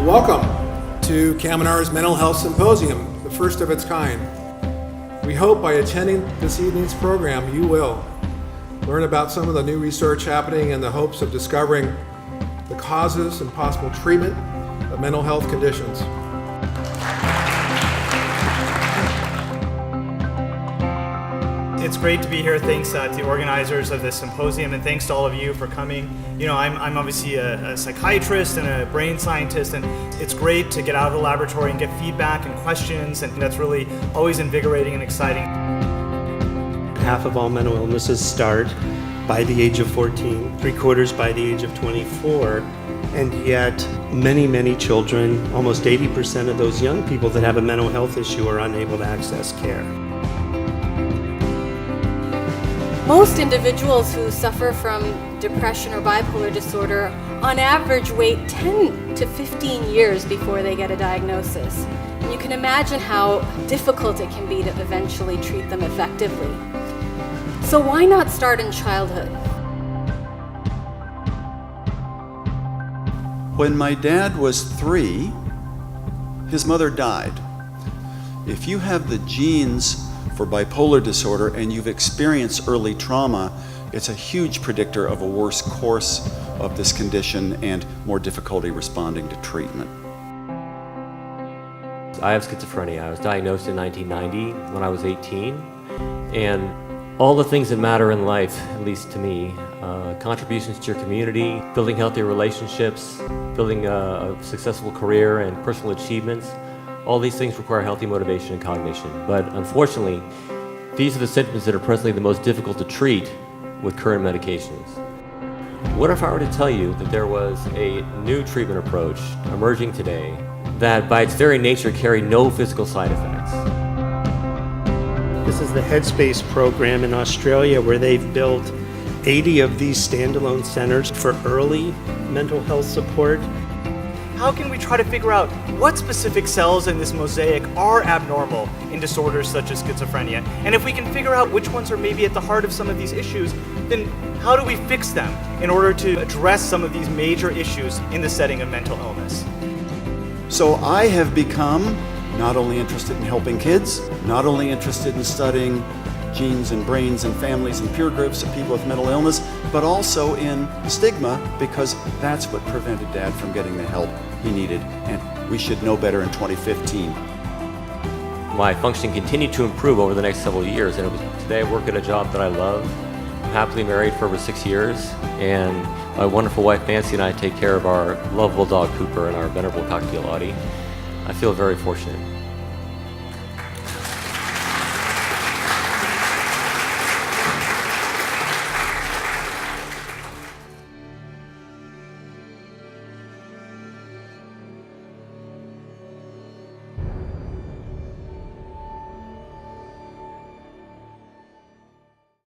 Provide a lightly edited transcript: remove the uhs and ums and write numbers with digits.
Welcome to Caminar's Mental Health Symposium, the first of its kind. We hope by attending this evening's program you will learn about some of the new research happening in the hopes of discovering the causes and possible treatment of mental health conditions. It's great to be here. Thanks to the organizers of this symposium, and thanks to all of you for coming. You know, I'm obviously a psychiatrist and a brain scientist, and it's great to get out of the laboratory and get feedback and questions, and that's really always invigorating and exciting. Half of all mental illnesses start by the age of 14, 3/4 by the age of 24, and yet many children, almost 80% of those young people that have a mental health issue are unable to access care. Most individuals who suffer from depression or bipolar disorder on average wait 10 to 15 years before they get a diagnosis. And you can imagine how difficult it can be to eventually treat them effectively. So why not start in childhood? When my dad was 3, his mother died. If you have the genes for bipolar disorder and you've experienced early trauma, it's a huge predictor of a worse course of this condition and more difficulty responding to treatment. I have schizophrenia. I was diagnosed in 1990 when I was 18, and all the things that matter in life, at least to me, contributions to your community, building healthy relationships, building a successful career and personal achievements, all these things require healthy motivation and cognition. But unfortunately, these are the symptoms that are presently the most difficult to treat with current medications. What if I were to tell you that there was a new treatment approach emerging today that by its very nature carried no physical side effects? This is the Headspace program in Australia, where they've built 80 of these standalone centers for early mental health support. How can we try to figure out what specific cells in this mosaic are abnormal in disorders such as schizophrenia? And if we can figure out which ones are maybe at the heart of some of these issues, then how do we fix them in order to address some of these major issues in the setting of mental illness? So I have become not only interested in helping kids, not only interested in studying genes and brains and families and peer groups of people with mental illness, but also in stigma, because that's what prevented Dad from getting the help he needed, and we should know better in 2015. My functioning continued to improve over the next several years, and today I work at a job that I love. I'm happily married for over 6 years, and my wonderful wife Nancy and I take care of our lovable dog Cooper and our venerable cockatiel Audie. I feel very fortunate.